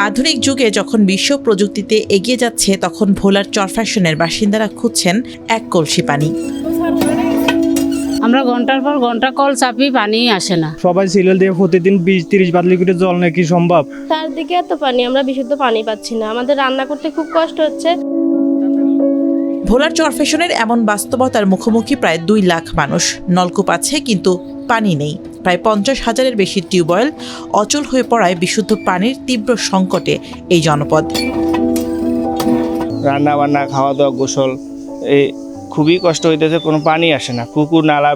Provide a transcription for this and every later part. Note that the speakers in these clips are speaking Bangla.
আধুনিক যুগে যখন বিশ্ব প্রযুক্তিতে এগিয়ে যাচ্ছে, তখন ভোলার চরফ্যাশনের বাসিন্দারা খুঁজছেন এক কলসি পানি। আমরা ঘন্টার পর ঘন্টা কল চাপি, পানি আসে না। সবাই সিরিয়াল দিয়ে প্রতিদিন 20-30 বাদলি করে জল নাকি সম্ভব। চারদিকে এত পানি, আমরা বিশুদ্ধ পানি পাচ্ছি না। আমাদের রান্না করতে খুব কষ্ট হচ্ছে। ভোলার চরফ্যাশনের এমন বাস্তবতার মুখোমুখি প্রায় 2 লাখ মানুষ। নলকূপ আছে কিন্তু পানি নেই। প্রায় 50,000-এর বেশি টিউবওয়েল অচল হয়ে পড়ায় বিশুদ্ধ পানির তীব্র সংকটে এই জনপদ। রান্না বান্না, খাওয়া দাওয়া, গোসল এই খুবই কষ্ট হইতেছে। কোনো পানি আসে না, পুকুর নালা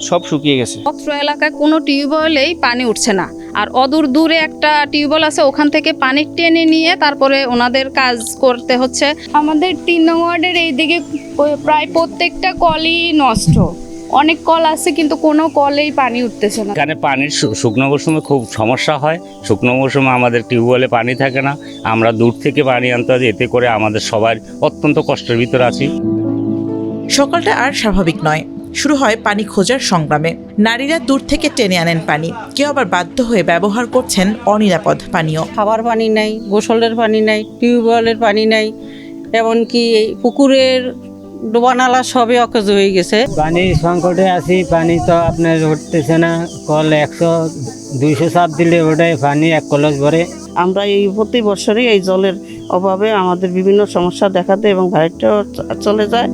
সব শুকিয়ে গেছে। অত্র এলাকায় কোনো টিউবওয়েলেই পানি উঠছে না। আর অদূর দূরে একটা টিউবওয়েল আছে, ওখান থেকে পানি টেনে নিয়ে তারপরে ওনাদের কাজ করতে হচ্ছে। আমাদের 3 নং ওয়ার্ডের এইদিকে প্রায় প্রত্যেকটা কলই নষ্ট। অনেক কল আছে কিন্তু কোনো কলেই পানি উঠতেছে না। এখানে পানির শুকনো মৌসুমে খুব সমস্যা হয়। শুকনো মৌসুমে আমাদের টিউবওয়েলে পানি থাকে না, আমরা দূর থেকে পানি আনতে হয়। এতে করে আমাদের সবার অত্যন্ত কষ্টের ভিতরে আছি। সকালটা আর স্বাভাবিক নয়। শুরু হয় পানি খোঁজার সংগ্রামে। নারীরা দূর থেকে টেনে আনেন পানি, কেউ আবার বাধ্য হয়ে ব্যবহার করছেন অনিরাপদ পানীয়। খাবার পানি নাই, গোসলের পানি নাই, টিউবওয়েলের পানি নাই, এমনকি এই পুকুরের ডোবানালা সবই অকেজ হয়ে গেছে। পানি সংকটে আছি। পানি তো আপনার উঠতেছে না। কল 100-200 চাপ দিলে ওটাই পানি 1 কলস ভরে। আমরা এই প্রতি বছরই এই জলের অভাবে আমাদের বিভিন্ন সমস্যা দেখা দেয় এবং ভাইটাও চলে যায়।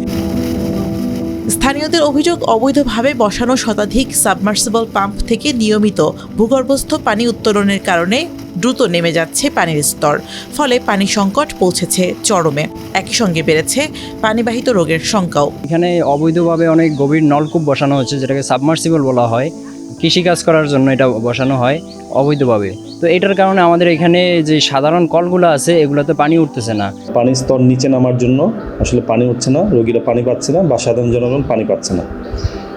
স্থানীয়দের অভিযোগ, অবৈধভাবে বসানো শতাধিক সাবমার্সিবল পাম্প থেকে নিয়মিত ভূগর্ভস্থ পানি উত্তোলনের কারণে দ্রুত নেমে যাচ্ছে পানির স্তর। ফলে পানি সংকট পৌঁছেছে চরমে। একই সঙ্গে বেড়েছে পানিবাহিত রোগের সংখ্যাও। এখানে অবৈধভাবে অনেক গভীর নলকূপ বসানো হচ্ছে, যেটাকে সাবমার্সিবল বলা হয়। কৃষিকাজ করার জন্য এটা বসানো হয় অবৈধভাবে। তো এটার কারণে আমাদের এখানে যে সাধারণ কলগুলো আছে, এগুলোতে পানি উঠতেছে না। পানির স্তর নিচে নামার জন্য আসলে পানি উঠছে না, রোগীরা পানি পাচ্ছে না বা সাধারণ জনগণ পানি পাচ্ছে না।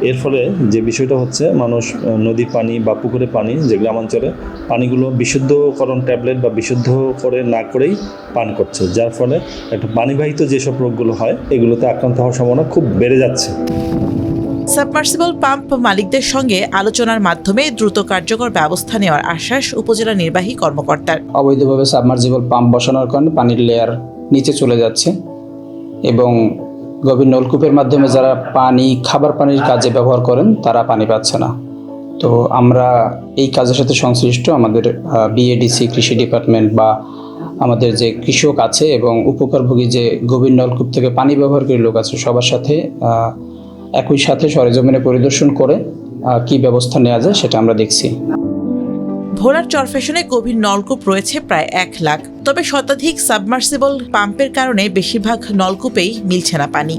এর ফলে যে বিষয়টা হচ্ছে, মানুষ নদীর পানি বা পুকুরের পানি, যে গ্রামাঞ্চলে পানিগুলো বিশুদ্ধকরণ ট্যাবলেট বা বিশুদ্ধ করে না করেই পান করছে, যার ফলে একটা পানিবাহিত যেসব রোগগুলো হয় এগুলোতে আক্রান্ত হওয়ার সম্ভাবনা খুব বেড়ে যাচ্ছে। সাবমার্সিবল পাম্প মালিকদের সঙ্গে আলোচনার মাধ্যমে দ্রুত কার্যকর ব্যবস্থা নেওয়ার আশ্বাস উপজেলা নির্বাহী কর্মকর্তার। অবৈধভাবে সাবমার্সিবল পাম্প বসানোর কারণে পানির লেয়ার নিচে চলে যাচ্ছে এবং গভীর নলকূপের মাধ্যমে যারা পানি খাবার পানির কাজে ব্যবহার করেন তারা পানি পাচ্ছে না। তো আমরা এই কাজের সাথে সংশ্লিষ্ট আমাদের বিএডিসি কৃষি ডিপার্টমেন্ট বা আমাদের যে কৃষক আছে এবং উপকারভোগী যে গভীর নলকূপ থেকে পানি ব্যবহারকারী লোক আছে, সবার সাথে একই সাথে সরেজমিনে পরিদর্শন করে কি ব্যবস্থা নেওয়া যায় সেটা আমরা দেখছি। ভোলার চরফ্যাশনে গভীর নলকূপ রয়েছে প্রায় 1 লাখ। তবে শতাধিক সাবমার্সিবল পাম্পের কারণে বেশিরভাগ নলকূপেই মিলছে না পানি।